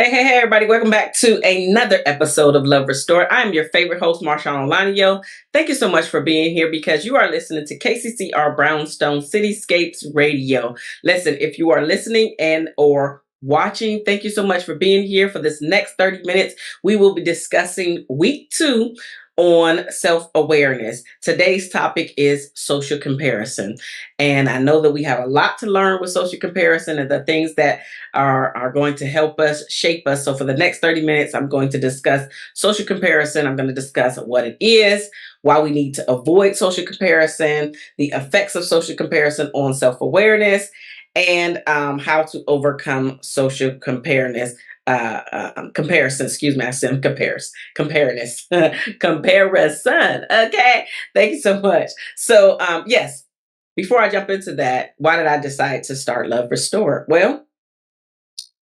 Hey, everybody. Welcome back to another episode of Love Restored. I'm your favorite host, Marshaun Olaniyan. Thank you so much for being here because you are listening to KCCR Brownstone Cityscapes Radio. Listen, if you are listening and or watching, thank you so much for being here. For this next 30 minutes, we will be discussing week 2 on self-awareness. Today's topic is social comparison. And I know that we have a lot to learn with social comparison and the things that are going to help us, shape us. So for the next 30 minutes, I'm going to discuss social comparison. I'm going to discuss what it is, why we need to avoid social comparison, the effects of social comparison on self-awareness, and how to overcome social comparison. Excuse me, I said comparison. Okay, thank you so much. So, yes, before I jump into that, why did I decide to start Love Restored? Well,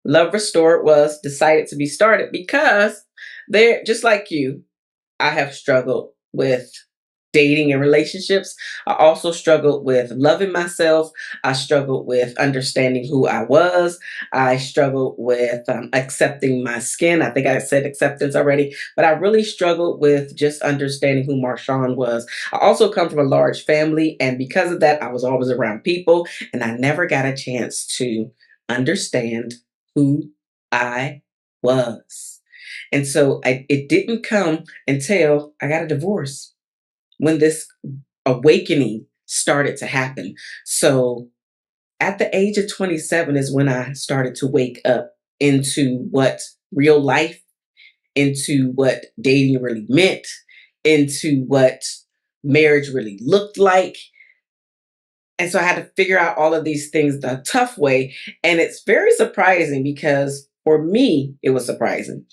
Love Restored was decided to be started because they're just like you. I have struggled with dating and relationships. I also struggled with loving myself. I struggled with understanding who I was. I struggled with accepting my skin. I think I said acceptance already, but I really struggled with just understanding who Marshaun was. I also come from a large family, and because of that, I was always around people, and I never got a chance to understand who I was. And so it didn't come until I got a divorce when this awakening started to happen. So at the age of 27 is when I started to wake up into what real life, into what dating really meant, into what marriage really looked like. And so I had to figure out all of these things the tough way. And it's very surprising because for me, it was surprising.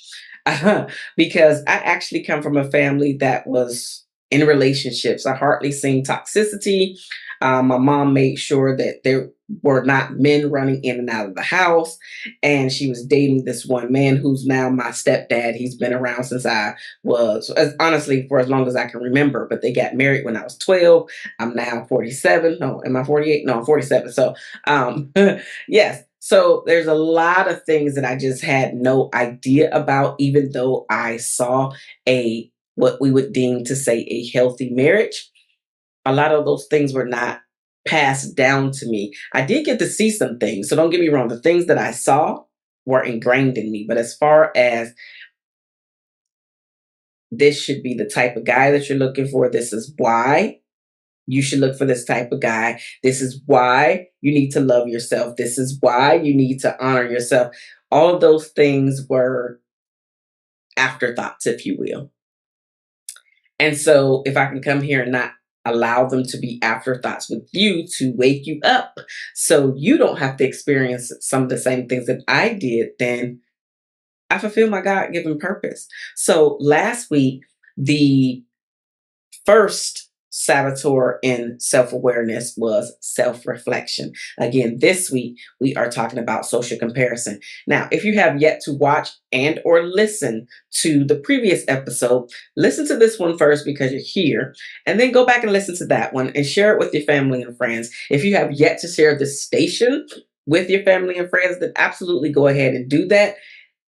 Because I actually come from a family that was in relationships. I hardly seen toxicity. My mom made sure that there were not men running in and out of the house. And she was dating this one man who's now my stepdad. He's been around since I was, honestly, for as long as I can remember. But they got married when I was 12. I'm now 47. No, am I 48? No, I'm 47. So, yes. So there's a lot of things that I just had no idea about, even though I saw what we would deem to say a healthy marriage. A lot of those things were not passed down to me. I did get to see some things. So don't get me wrong. The things that I saw were ingrained in me. But as far as this should be the type of guy that you're looking for, this is why you should look for this type of guy. This is why you need to love yourself. This is why you need to honor yourself. All of those things were afterthoughts, if you will. And so, if I can come here and not allow them to be afterthoughts with you to wake you up so you don't have to experience some of the same things that I did, then I fulfill my God given purpose. So, last week, the first saboteur in self-awareness was self-reflection. Again, this week we are talking about social comparison. Now, if you have yet to watch and or listen to the previous episode, listen to this one first because you're here, and then go back and listen to that one and share it with your family and friends. If you have yet to share this station with your family and friends, then absolutely go ahead and do that.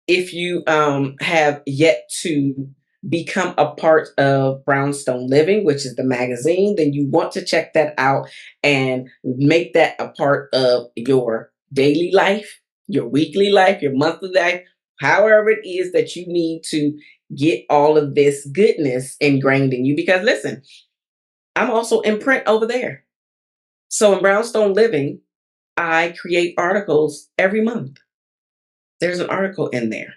If you have yet to become a part of Brownstone Living, which is the magazine, then you want to check that out and make that a part of your daily life, your weekly life, your monthly life, however it is that you need to get all of this goodness ingrained in you. Because listen, I'm also in print over there. So in Brownstone Living, I create articles every month. There's an article in there.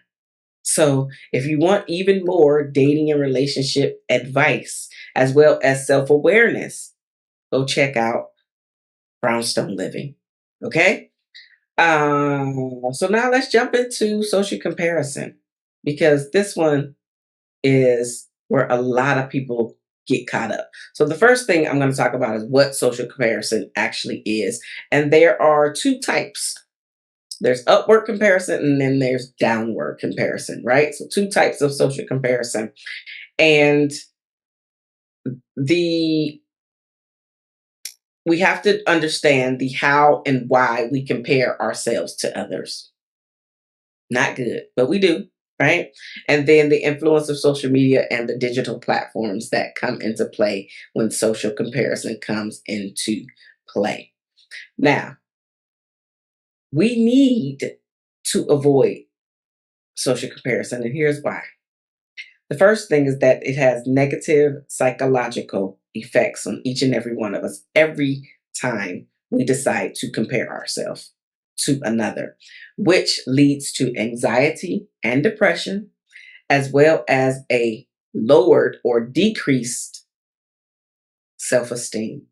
So, if you want even more dating and relationship advice, as well as self awareness, go check out Brownstone Living. Okay? So, now let's jump into social comparison because this one is where a lot of people get caught up. So, the first thing I'm going to talk about is what social comparison actually is. And there are two types. There's upward comparison and then there's downward comparison, right? So two types of social comparison. And the we have to understand the how and why we compare ourselves to others. Not good, but we do, right? And then the influence of social media and the digital platforms that come into play when social comparison comes into play. Now, we need to avoid social comparison, and here's why. The first thing is that it has negative psychological effects on each and every one of us every time we decide to compare ourselves to another, which leads to anxiety and depression, as well as a lowered or decreased self esteem.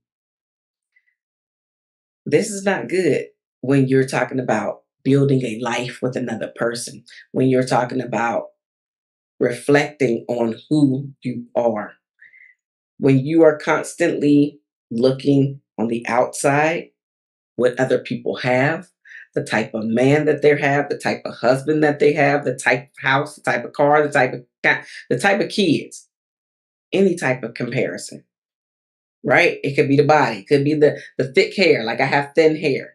This is not good when you're talking about building a life with another person, when you're talking about reflecting on who you are. When you are constantly looking on the outside, what other people have, the type of man that they have, the type of husband that they have, the type of house, the type of car, the type of kids, any type of comparison, right? It could be the body, it could be the thick hair. Like I have thin hair.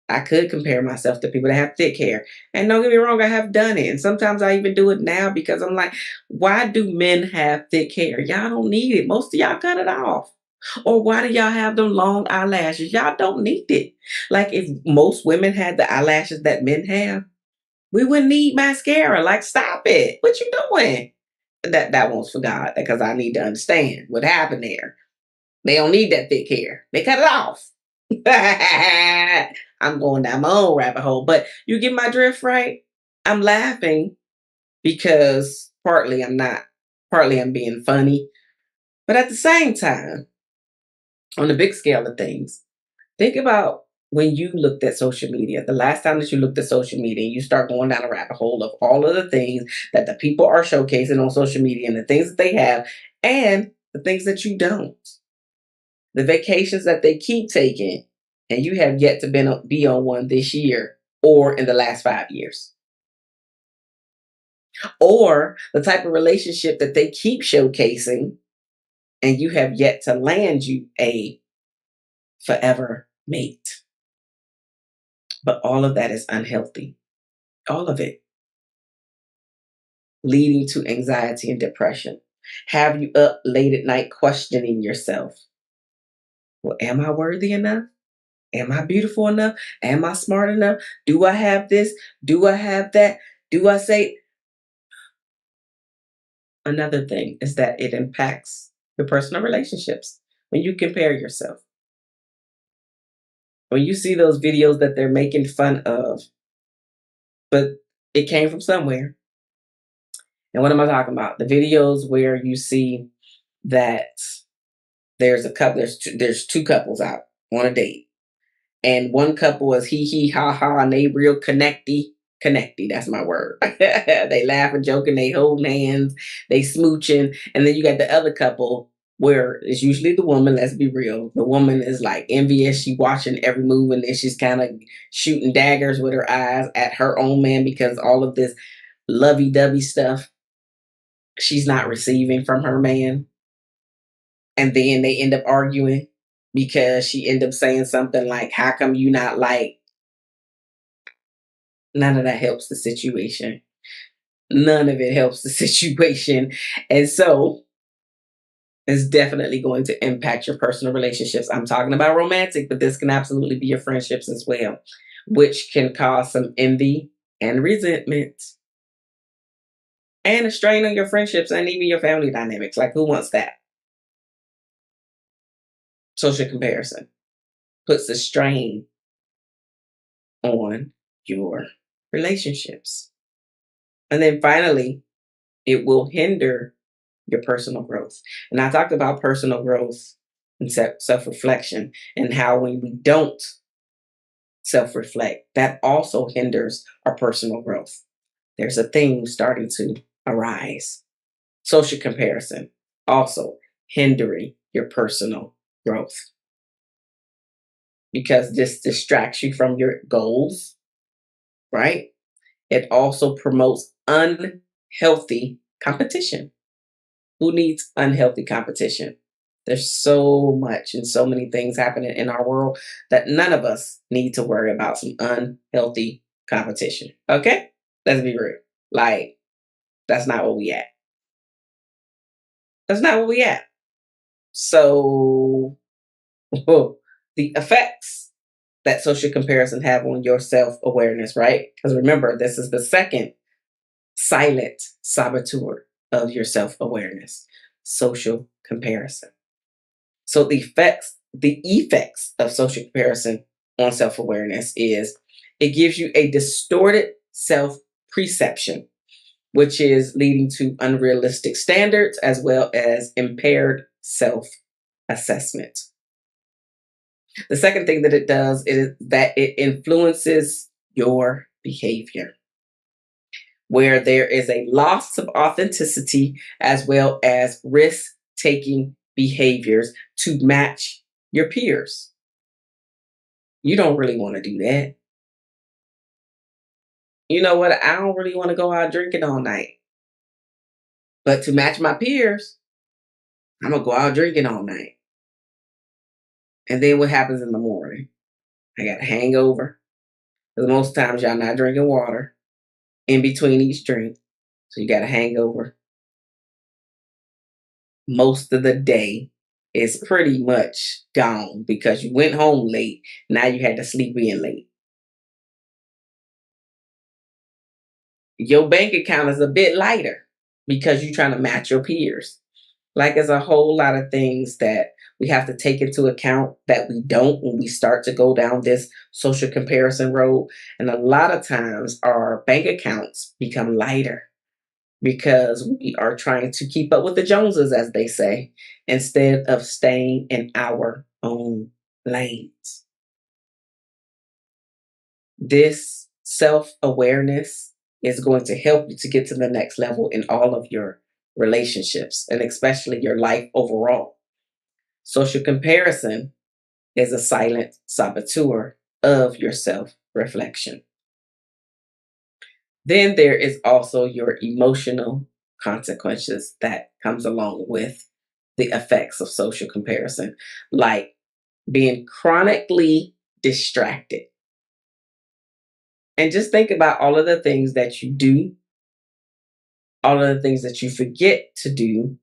I could compare myself to people that have thick hair. And don't get me wrong, I have done it. And sometimes I even do it now because I'm like, why do men have thick hair? Y'all don't need it. Most of y'all cut it off. Or why do y'all have them long eyelashes? Y'all don't need it. Like if most women had the eyelashes that men have, we wouldn't need mascara. Like, stop it. What you doing? That one's for God because I need to understand what happened there. They don't need that thick hair. They cut it off. I'm going down my own rabbit hole, but you get my drift, right? I'm laughing because partly I'm not, partly I'm being funny, but at the same time, on the big scale of things, think about when you looked at social media, the last time that you looked at social media, you start going down a rabbit hole of all of the things that the people are showcasing on social media and the things that they have and the things that you don't. The vacations that they keep taking, and you have yet to be on one this year or in the last 5 years. Or the type of relationship that they keep showcasing, and you have yet to land you a forever mate. But all of that is unhealthy. All of it leading to anxiety and depression. Have you up late at night questioning yourself? Well, am I worthy enough? Am I beautiful enough? Am I smart enough? Do I have this? Do I have that? Do I say? Another thing is that it impacts your personal relationships when you compare yourself. When you see those videos that they're making fun of, but it came from somewhere. And what am I talking about? The videos where you see that there's a couple, there's two couples out on a date, and one couple is he ha ha and they real connecty. That's my word. They laughing, joking, they holding hands, they smooching, and then you got the other couple where it's usually the woman. Let's be real, the woman is like envious. She watching every move, and then she's kind of shooting daggers with her eyes at her own man because all of this lovey-dovey stuff she's not receiving from her man, and then they end up arguing because she end up saying something like, how come you not like? None of that helps the situation. None of it helps the situation. And so it's definitely going to impact your personal relationships. I'm talking about romantic, but this can absolutely be your friendships as well, which can cause some envy and resentment and a strain on your friendships and even your family dynamics. Like, who wants that? Social comparison puts a strain on your relationships. And then finally, it will hinder your personal growth. And I talked about personal growth and self reflection, and how when we don't self reflect, that also hinders our personal growth. There's a theme starting to arise. Social comparison also hindering your personal growth because this distracts you from your goals, right? It also promotes unhealthy competition. Who needs unhealthy competition? There's so much and so many things happening in our world that none of us need to worry about some unhealthy competition. Okay? Let's be real. Like, that's not where we at. That's not where we at. So the effects that social comparison have on your self-awareness, right? Because remember, this is the second silent saboteur of your self-awareness, social comparison. So the effects of social comparison on self-awareness is it gives you a distorted self-perception, which is leading to unrealistic standards as well as impaired self-assessment. The second thing that it does is that it influences your behavior, where there is a loss of authenticity as well as risk taking behaviors to match your peers. You don't really want to do that. You know what? I don't really want to go out drinking all night. But to match my peers, I'm going to go out drinking all night. And then what happens in the morning? I got a hangover. Because most times y'all not drinking water in between each drink. So you got a hangover. Most of the day is pretty much gone because you went home late. Now you had to sleep in late. Your bank account is a bit lighter because you're trying to match your peers. Like, there's a whole lot of things that we have to take into account that we don't when we start to go down this social comparison road. And a lot of times our bank accounts become lighter because we are trying to keep up with the Joneses, as they say, instead of staying in our own lanes. This self awareness is going to help you to get to the next level in all of your relationships and especially your life overall. Social comparison is a silent saboteur of your self reflection. Then there is also your emotional consequences that comes along with the effects of social comparison, like being chronically distracted. And just think about all of the things that you do, all of the things that you forget to do,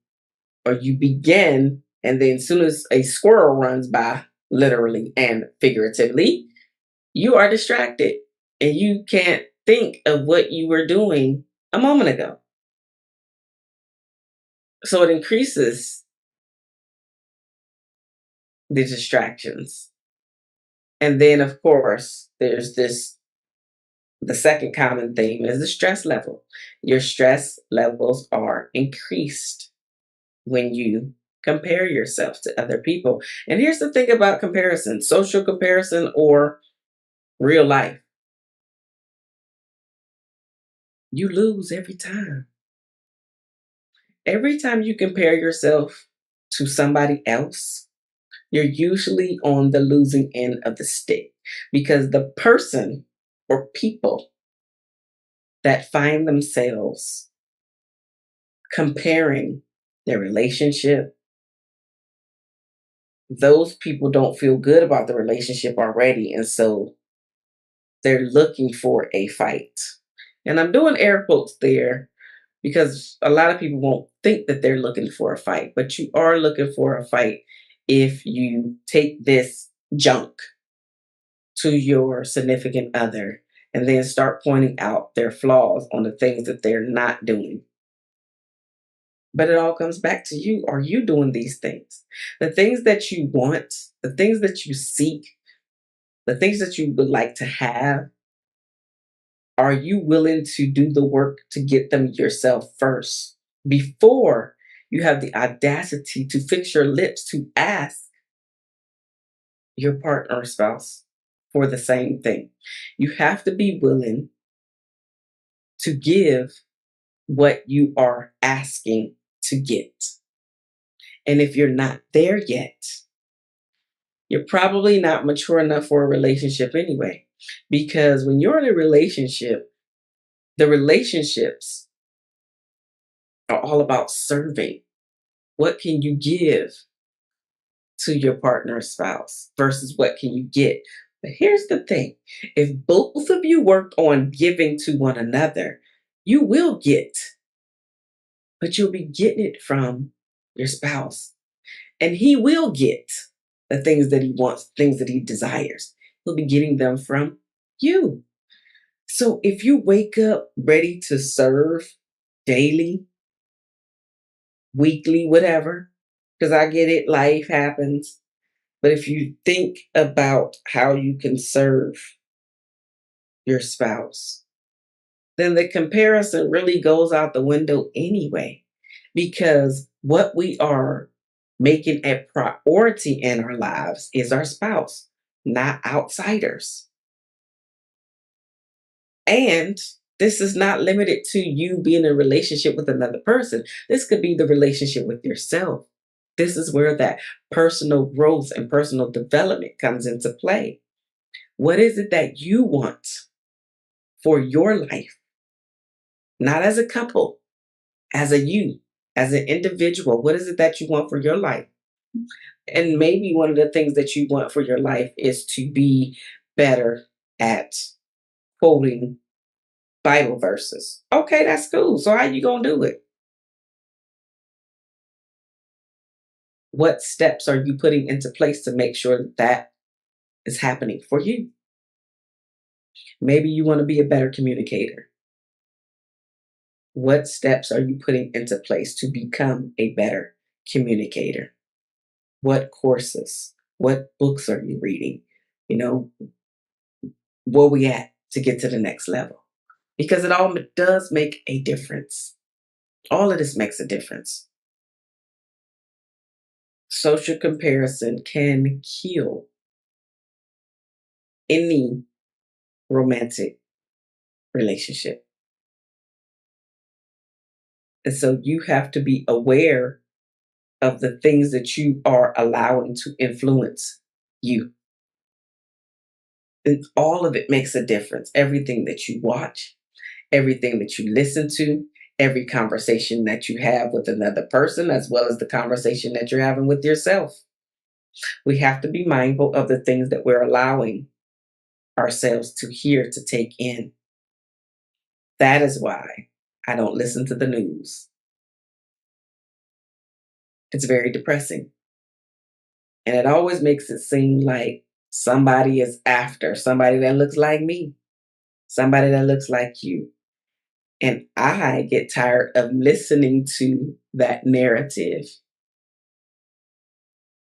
or you begin, and then as soon as a squirrel runs by, literally and figuratively, you are distracted and you can't think of what you were doing a moment ago. So it increases the distractions. And then, of course, there's this the second common theme is the stress level. Your stress levels are increased when you compare yourself to other people. And here's the thing about comparison, social comparison or real life. You lose every time. Every time you compare yourself to somebody else, you're usually on the losing end of the stick because the person or people that find themselves comparing their relationship, those people don't feel good about the relationship already. And so they're looking for a fight. And I'm doing air quotes there because a lot of people won't think that they're looking for a fight, but you are looking for a fight if you take this junk to your significant other and then start pointing out their flaws on the things that they're not doing. But it all comes back to you. Are you doing these things? The things that you want, the things that you seek, the things that you would like to have, are you willing to do the work to get them yourself first before you have the audacity to fix your lips to ask your partner or spouse for the same thing? You have to be willing to give what you are asking to get. And if you're not there yet, you're probably not mature enough for a relationship anyway. Because when you're in a relationship, the relationships are all about serving. What can you give to your partner or spouse versus what can you get? But here's the thing, if both of you work on giving to one another, you will get, but you'll be getting it from your spouse. And he will get the things that he wants, things that he desires. He'll be getting them from you. So if you wake up ready to serve daily, weekly, whatever, because I get it, life happens. But if you think about how you can serve your spouse, then the comparison really goes out the window anyway. Because what we are making a priority in our lives is our spouse, not outsiders. And this is not limited to you being in a relationship with another person. This could be the relationship with yourself. This is where that personal growth and personal development comes into play. What is it that you want for your life? Not as a couple, as a you, as an individual. What is it that you want for your life? And maybe one of the things that you want for your life is to be better at quoting Bible verses. Okay, that's cool. So how you going to do it? What steps are you putting into place to make sure that that is happening for you? Maybe you want to be a better communicator. What steps are you putting into place to become a better communicator? What courses? What books are you reading? You know, where we at to get to the next level? Because it all does make a difference. All of this makes a difference. Social comparison can kill any romantic relationship. And so you have to be aware of the things that you are allowing to influence you. And all of it makes a difference. Everything that you watch, everything that you listen to, every conversation that you have with another person, as well as the conversation that you're having with yourself. We have to be mindful of the things that we're allowing ourselves to hear, to take in. That is why I don't listen to the news. It's very depressing. And it always makes it seem like somebody is after somebody that looks like me, somebody that looks like you. And I get tired of listening to that narrative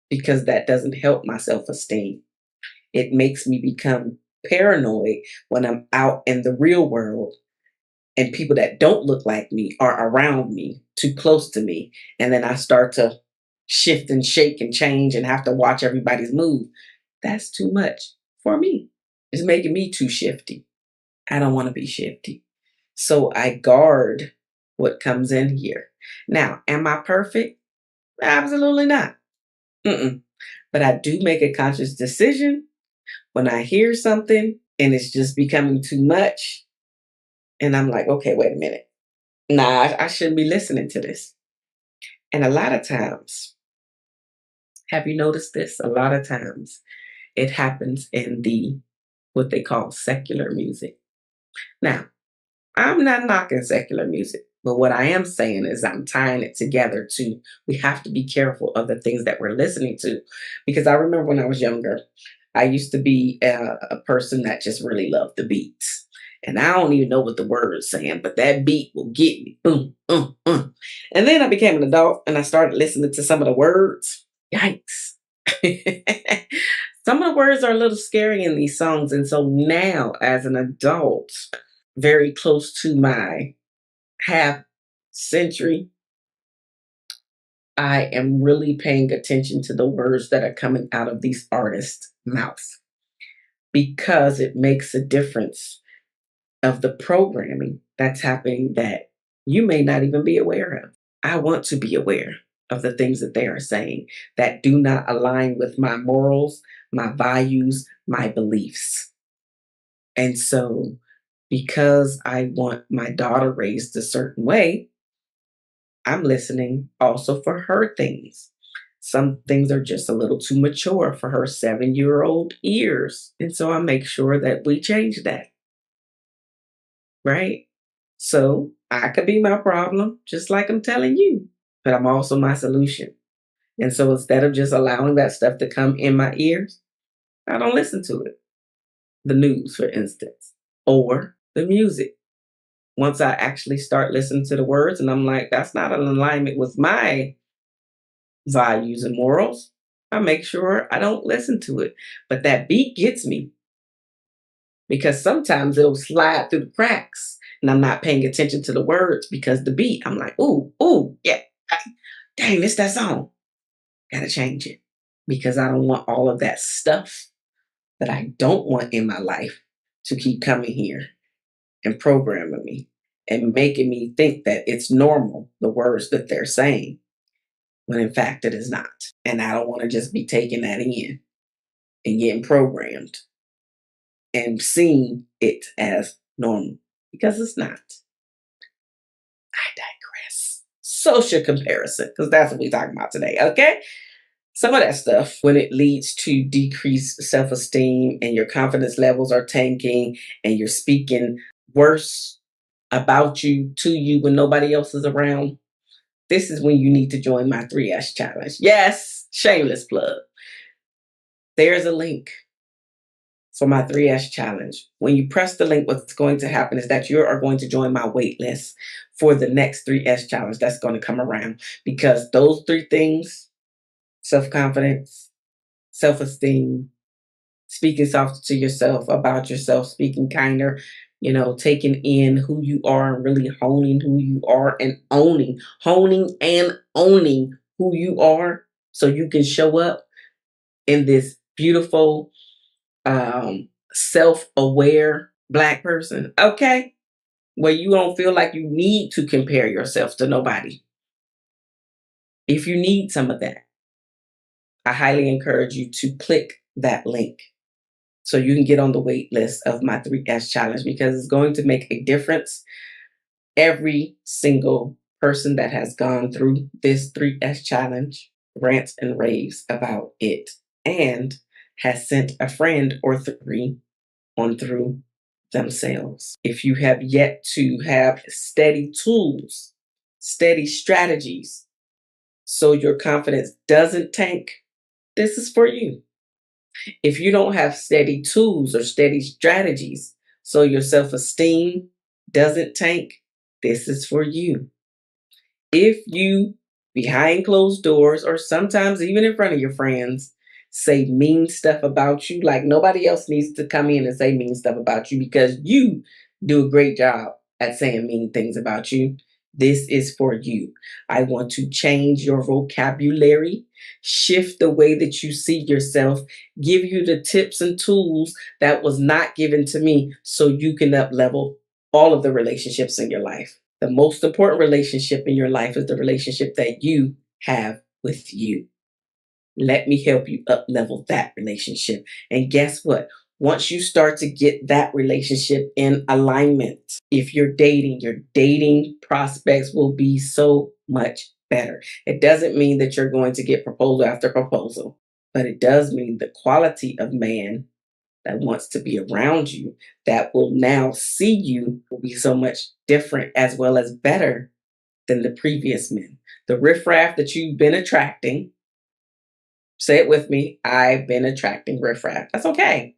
because that doesn't help my self esteem. It makes me become paranoid when I'm out in the real world and people that don't look like me are around me, too close to me. And then I start to shift and shake and change and have to watch everybody's move. That's too much for me. It's making me too shifty. I don't want to be shifty. So I guard what comes in here. Now, am I perfect? Absolutely not. Mm-mm. But I do make a conscious decision when I hear something and it's just becoming too much. And I'm like, okay, wait a minute. Nah, I shouldn't be listening to this. And a lot of times, have you noticed this? A lot of times it happens in the what they call secular music. Now, I'm not knocking secular music, but what I am saying is I'm tying it together to we have to be careful of the things that we're listening to. Because I remember when I was younger, I used to be a person that just really loved the beats. And I don't even know what the words saying, but that beat will get me. Boom, And then I became an adult and I started listening to some of the words. Yikes. Some of the words are a little scary in these songs. And so now, as an adult, very close to my half century, I am really paying attention to the words that are coming out of these artists' mouths because it makes a difference of the programming that's happening that you may not even be aware of. I want to be aware of the things that they are saying that do not align with my morals, my values, my beliefs. And so, because I want my daughter raised a certain way, I'm listening also for her things. Some things are just a little too mature for her 7-year-old ears. And so I make sure that we change that, right? So I could be my problem, just like I'm telling you, but I'm also my solution. And so instead of just allowing that stuff to come in my ears, I don't listen to it. The news, for instance, or the music. Once I actually start listening to the words and I'm like, that's not in alignment with my values and morals, I make sure I don't listen to it. But that beat gets me because sometimes it'll slide through the cracks and I'm not paying attention to the words because the beat, I'm like, ooh, ooh, yeah, dang, it's that song. Gotta change it because I don't want all of that stuff that I don't want in my life to keep coming here and programming me and making me think that it's normal, the words that they're saying, when in fact it is not. And I don't want to just be taking that in and getting programmed and seeing it as normal because it's not. I digress. Social comparison, because that's what we're talking about today, okay? Some of that stuff, when it leads to decreased self esteem and your confidence levels are tanking and you're speaking worse about you to you when nobody else is around, this is when you need to join my 3S challenge. Yes, shameless plug. There's a link for my 3S challenge. When you press the link, what's going to happen is that you are going to join my wait list for the next 3S challenge that's going to come around because those three things, self confidence, self esteem, speaking soft to yourself about yourself, speaking kinder, taking in who you are and really honing who you are and honing and owning who you are so you can show up in this beautiful, self aware Black person, okay? Where you don't feel like you need to compare yourself to nobody. If you need some of that, I highly encourage you to click that link so you can get on the wait list of my 3S challenge because it's going to make a difference. Every single person that has gone through this 3S challenge rants and raves about it and has sent a friend or three on through themselves. If you have yet to have steady tools, steady strategies, so your confidence doesn't tank, this is for you. If you don't have steady tools or steady strategies so your self esteem doesn't tank, this is for you. If you, behind closed doors or sometimes even in front of your friends, say mean stuff about you, like nobody else needs to come in and say mean stuff about you because you do a great job at saying mean things about you. This is for you. I want to change your vocabulary, shift the way that you see yourself, give you the tips and tools that was not given to me so you can up level all of the relationships in your life. The most important relationship in your life is the relationship that you have with you. Let me help you up level that relationship. And guess what? Once you start to get that relationship in alignment, if you're dating, your dating prospects will be so much better. It doesn't mean that you're going to get proposal after proposal, but it does mean the quality of man that wants to be around you, that will now see you, will be so much different as well as better than the previous men. The riffraff that you've been attracting, say it with me, I've been attracting riffraff. That's okay.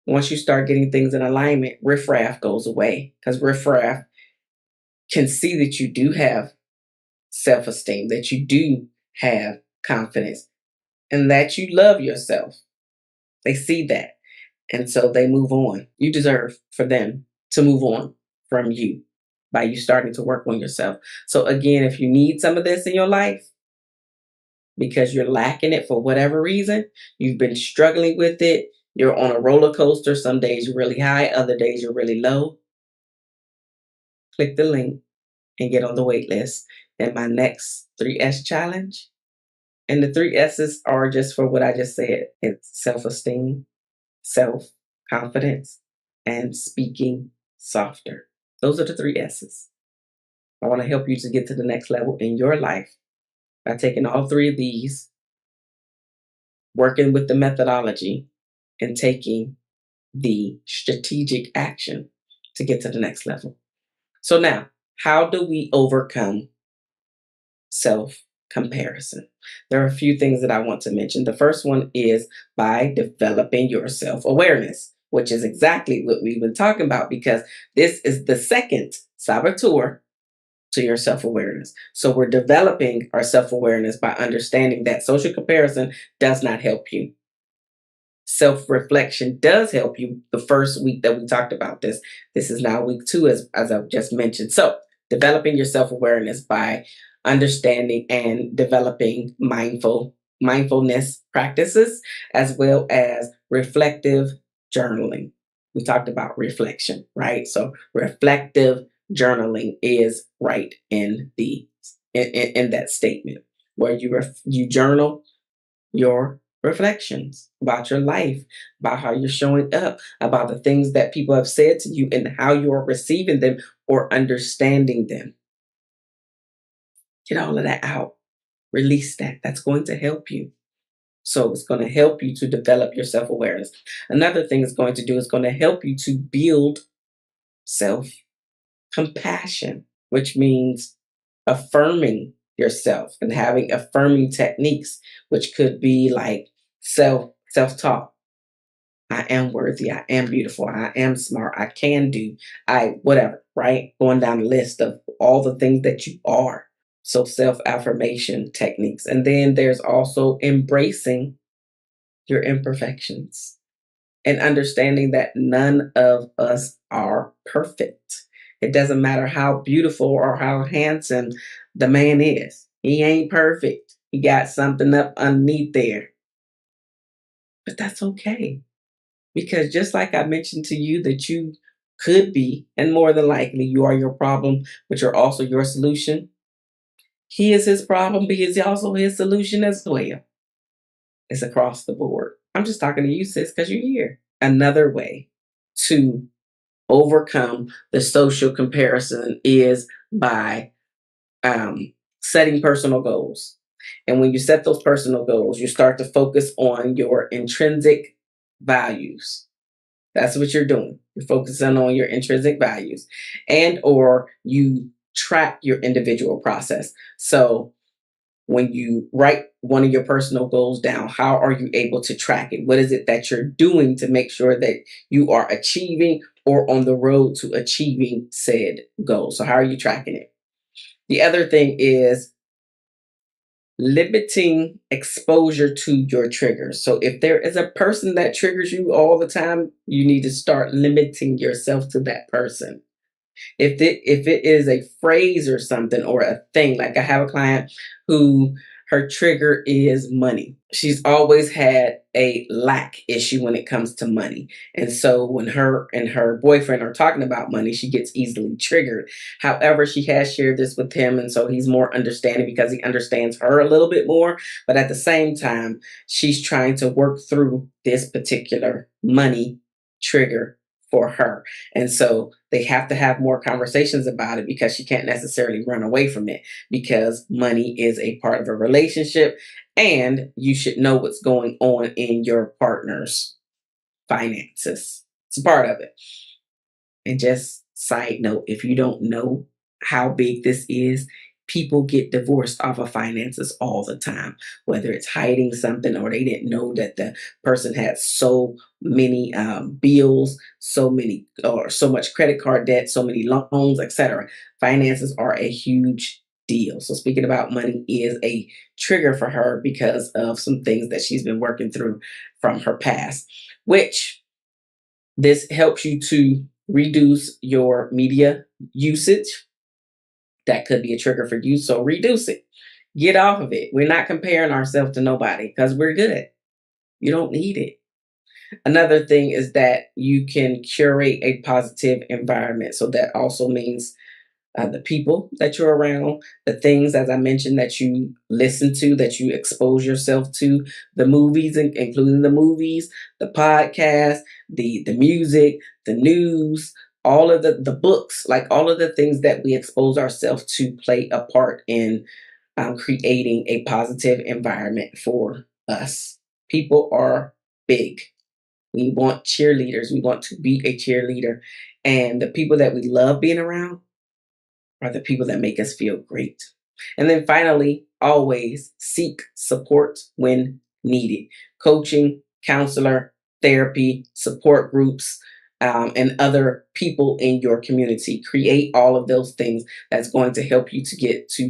Once you start getting things in alignment, riffraff goes away because riffraff can see that you do have self esteem, that you do have confidence, and that you love yourself. They see that. And so they move on. You deserve for them to move on from you by you starting to work on yourself. So, again, if you need some of this in your life because you're lacking it for whatever reason, you've been struggling with it, you're on a roller coaster. Some days you're really high, other days you're really low. Click the link and get on the wait list. And my next 3S challenge. And the 3S's are just for what I just said, it's self esteem, self confidence, and speaking softer. Those are the 3S's. I want to help you to get to the next level in your life by taking all three of these, working with the methodology, and taking the strategic action to get to the next level. So now, how do we overcome self comparison? There are a few things that I want to mention. The first one is by developing your self awareness, which is exactly what we've been talking about, because this is the second saboteur to your self awareness. So we're developing our self awareness by understanding that social comparison does not help you. Self reflection does help you. The first week that we talked about this, this is now week two, as I've just mentioned. So, developing your self awareness by understanding and developing mindfulness practices, as well as reflective journaling. We talked about reflection, right? So, reflective journaling is right in the in that statement where you journal your reflections about your life, about how you're showing up, about the things that people have said to you and how you are receiving them or understanding them. Get all of that out. Release that. That's going to help you. So it's going to help you to develop your self awareness. Another thing it's going to do is going to help you to build self compassion, which means affirming yourself and having affirming techniques, which could be like self talk. I am worthy. I am beautiful. I am smart. I can do. I whatever. Right, going down the list of all the things that you are. So self affirmation techniques, and then there's also embracing your imperfections and understanding that none of us are perfect. It doesn't matter how beautiful or how handsome the man is. He ain't perfect. He got something up underneath there. But that's okay. Because just like I mentioned to you that you could be, and more than likely you are your problem, but you're also your solution. He is his problem, but he is also his solution as well. It's across the board. I'm just talking to you, sis, because you're here. Another way to overcome the social comparison is by setting personal goals. And when you set those personal goals, you start to focus on your intrinsic values. That's what you're doing. You're focusing on your intrinsic values, and or you track your individual process. So when you write one of your personal goals down, how are you able to track it? What is it that you're doing to make sure that you are achieving or on the road to achieving said goal? So how are you tracking it? The other thing is limiting exposure to your triggers. So if there is a person that triggers you all the time, you need to start limiting yourself to that person. If it is a phrase or something or a thing, like I have a client who her trigger is money. She's always had a lack issue when it comes to money. And so when her and her boyfriend are talking about money, she gets easily triggered. However, she has shared this with him. And so he's more understanding because he understands her a little bit more. But at the same time, she's trying to work through this particular money trigger for her. And so they have to have more conversations about it because she can't necessarily run away from it because money is a part of a relationship and you should know what's going on in your partner's finances. It's a part of it. And just side note, if you don't know how big this is, people get divorced off of finances all the time, whether it's hiding something or they didn't know that the person had so many bills, so many or so much credit card debt, so many loans, etc. Finances are a huge deal. So speaking about money is a trigger for her because of some things that she's been working through from her past, which this helps you to reduce your media usage. That could be a trigger for you. So reduce it. Get off of it. We're not comparing ourselves to nobody because we're good. You don't need it. Another thing is that you can curate a positive environment. So that also means the people that you're around, the things, as I mentioned, that you listen to, that you expose yourself to, the movies, including the movies, the podcast, the music, the news, all of the books, like all of the things that we expose ourselves to play a part in creating a positive environment for us. People are big. We want cheerleaders. We want to be a cheerleader. And the people that we love being around are the people that make us feel great. And then finally, always seek support when needed. Coaching, counselor, therapy, support groups, and other people in your community. Create all of those things that's going to help you to get to